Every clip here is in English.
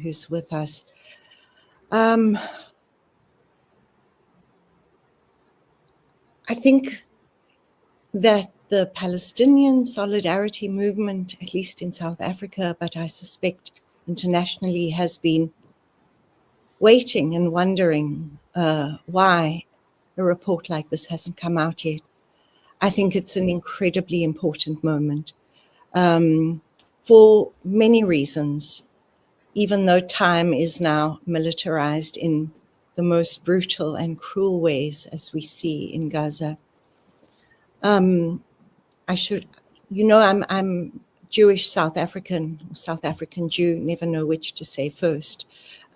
who's with us. I think that the Palestinian solidarity movement, at least in South Africa, but I suspect internationally, has been waiting and wondering why a report like this hasn't come out yet. I think it's an incredibly important moment for many reasons, even though time is now militarized in the most brutal and cruel ways, as we see in Gaza. I'm Jewish South African Jew, never know which to say first.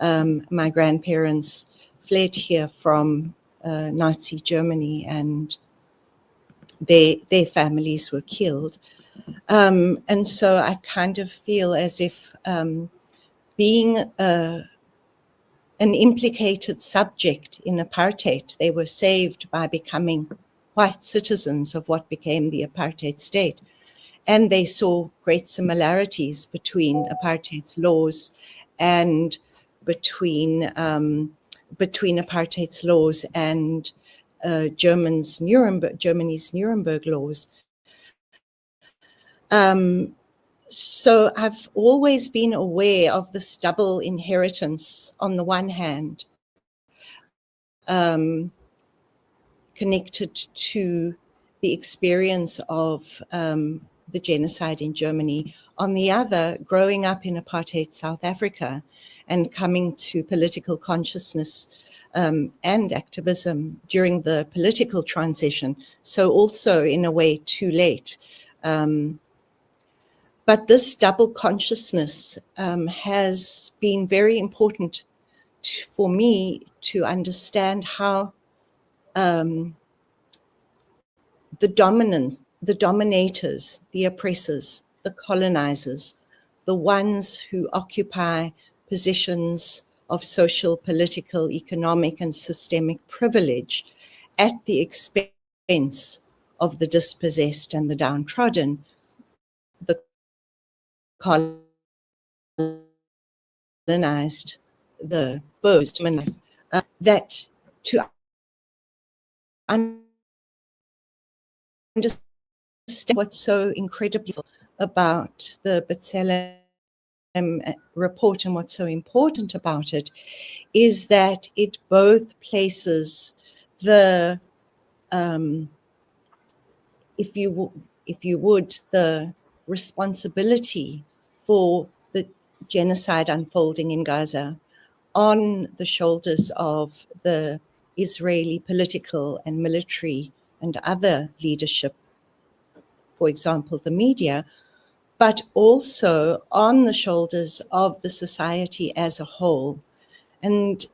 My grandparents fled here from Nazi Germany, and their families were killed. And so I kind of feel as if being an implicated subject in apartheid, they were saved by becoming white citizens of what became the apartheid state. And they saw great similarities between apartheid's laws and between apartheid's laws and Germany's Nuremberg laws. So I've always been aware of this double inheritance. On the one hand, connected to the experience of the genocide in Germany. On the other, growing up in apartheid South Africa and coming to political consciousness and activism during the political transition. So also in a way too late. But this double consciousness has been very important for me to understand how the dominators, the oppressors, the colonizers, the ones who occupy positions of social, political, economic, and systemic privilege at the expense of the dispossessed and the downtrodden, the colonized, the exposed, that to understand what's so incredible about the B'Tselem report and what's so important about it is that it both places the, if you would, the responsibility for the genocide unfolding in Gaza on the shoulders of the Israeli political and military and other leadership, for example, the media, but also on the shoulders of the society as a whole. And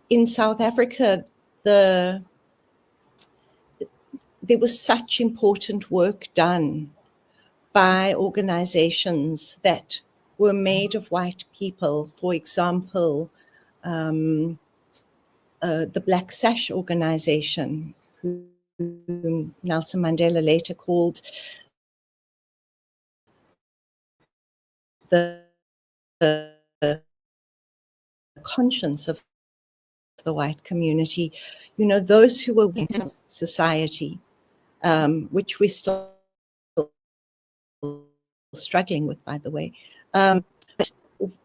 in South Africa, there was such important work done by organizations that were made of white people. For example, the Black Sash organization, whom Nelson Mandela later called the conscience of the white community, you know, those who were in society, which we're still struggling with, by the way,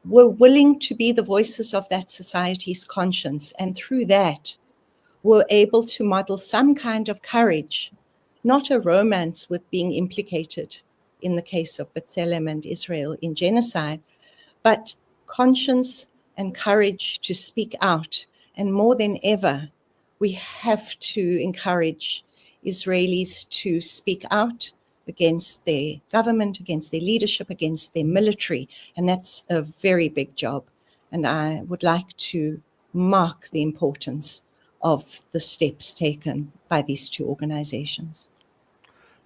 were willing to be the voices of that society's conscience, and through that were able to model some kind of courage, not a romance with being implicated in the case of B'Tselem and Israel in genocide, but conscience and courage to speak out. And more than ever, we have to encourage Israelis to speak out against their government, against their leadership, against their military. And that's a very big job. And I would like to mark the importance of the steps taken by these two organizations.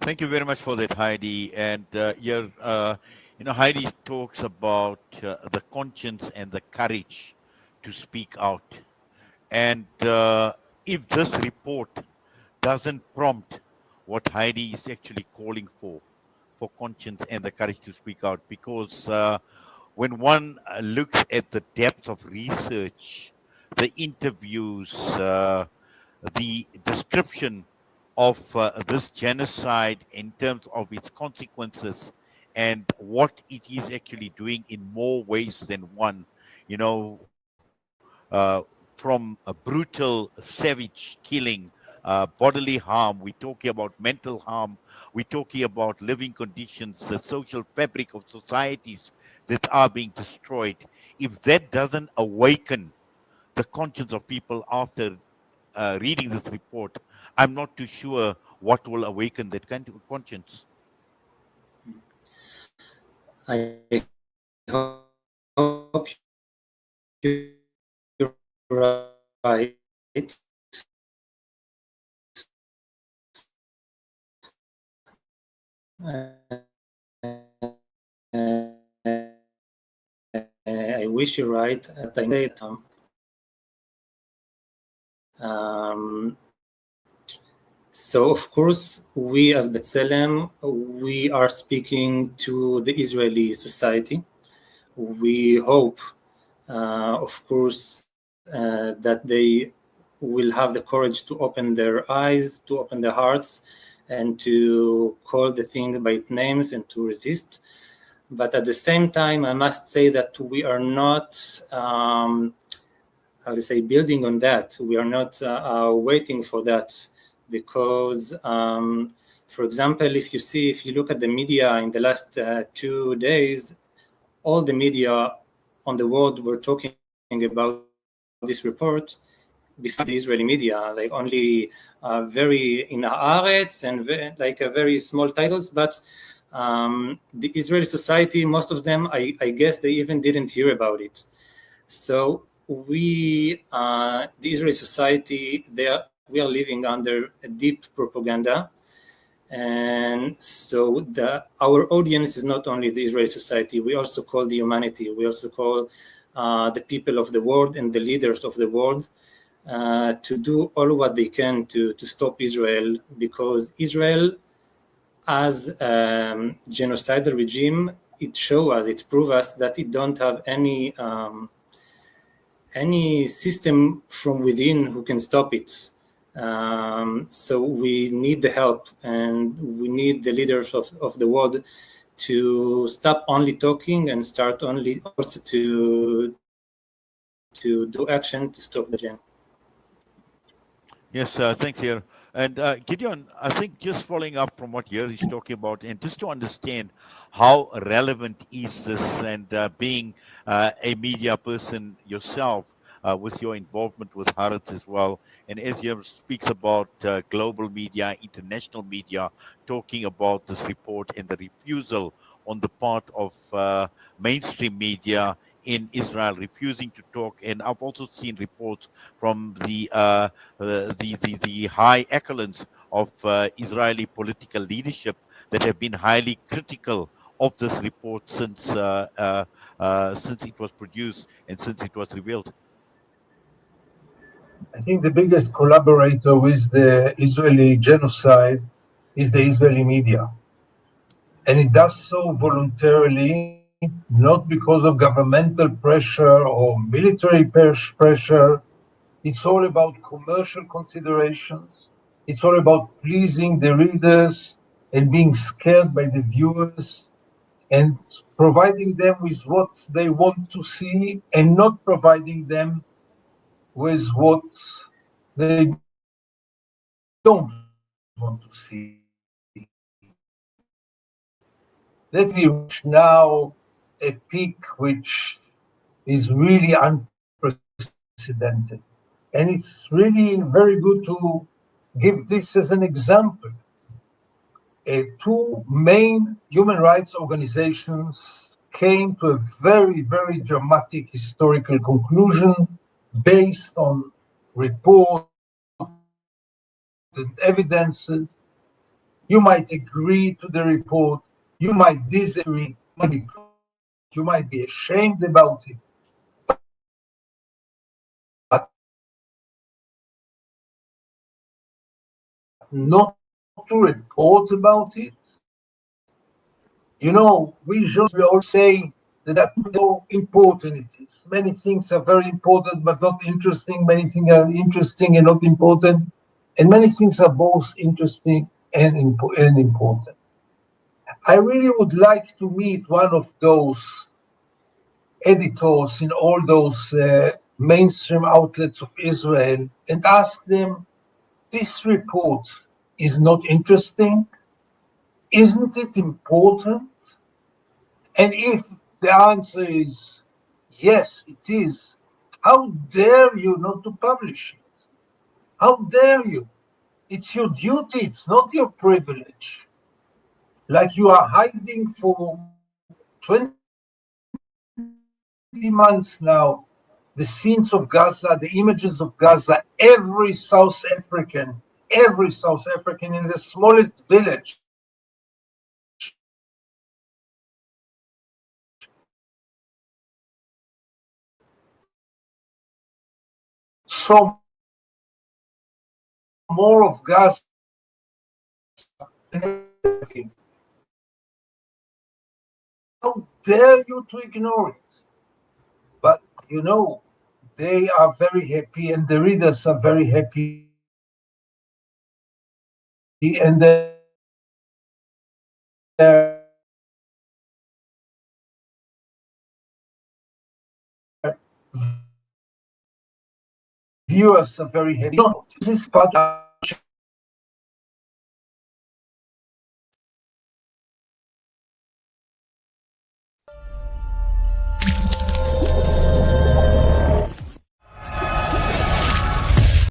Thank you very much for that, Heidi. And Heidi talks about the conscience and the courage to speak out. And if this report doesn't prompt what Heidi is actually calling for conscience and the courage to speak out, because when one looks at the depth of research, the interviews, the description of this genocide in terms of its consequences and what it is actually doing in more ways than one, you know, from a brutal, savage killing, bodily harm. We're talking about mental harm. We're talking about living conditions, the social fabric of societies that are being destroyed. If that doesn't awaken the conscience of people after reading this report, I'm not too sure what will awaken that kind of conscience. I wish you're right. I know that so of course we as B'Tselem, we are speaking to the Israeli society. We hope, of course, that they will have the courage to open their eyes, to open their hearts, and to call the thing by its names and to resist. But at the same time, I must say that we are not, how to say, building on that. We are not waiting for that because, for example, if you look at the media in the last 2 days, all the media on the world were talking about this report, besides the Israeli media, like only very in Haaretz and like a very small titles. But the Israeli society, most of them, I guess they even didn't hear about it. So the Israeli society, we are living under a deep propaganda. And so our audience is not only the Israeli society, we also call the humanity, we also call the people of the world and the leaders of the world to do all what they can to stop Israel, because Israel as genocidal regime, it shows us, it proves us that it don't have any system from within who can stop it. So we need the help, and we need the leaders of the world to stop only talking and start only also to do action to stop the regime. Yes, thanks, here. And Gideon, I think just following up from what Yer is talking about, and just to understand how relevant is this, and being a media person yourself, with your involvement with Haaretz as well, and as Yer speaks about global media, international media, talking about this report and the refusal on the part of mainstream media in Israel refusing to talk, and I've also seen reports from the high echelons of Israeli political leadership that have been highly critical of this report since it was produced and since it was revealed. I think the biggest collaborator with the Israeli genocide is the Israeli media. And it does so voluntarily, not because of governmental pressure or military pressure. It's all about commercial considerations. It's all about pleasing the readers and being scared by the viewers and providing them with what they want to see and not providing them with what they don't want to see. That's we reach now a peak which is really unprecedented. And it's really very good to give this as an example. Two main human rights organizations came to a very, very dramatic historical conclusion based on report and evidences. You might agree to the report, you might disagree, you might be proud of it, you might be ashamed about it, but not to report about it. We journalists, we always say that how important it is. Many things are very important but not interesting. Many things are interesting and not important. And many things are both interesting and important. I really would like to meet one of those editors in all those mainstream outlets of Israel and ask them, this report is not interesting? Isn't it important? And if the answer is yes, it is, how dare you not to publish it? How dare you? It's your duty, it's not your privilege. Like you are hiding for 20 months now the scenes of Gaza, the images of Gaza. Every South African in the smallest village saw more of Gaza than everything. How dare you to ignore it? But you know, they are very happy and the readers are very happy and their viewers are very happy. This is part of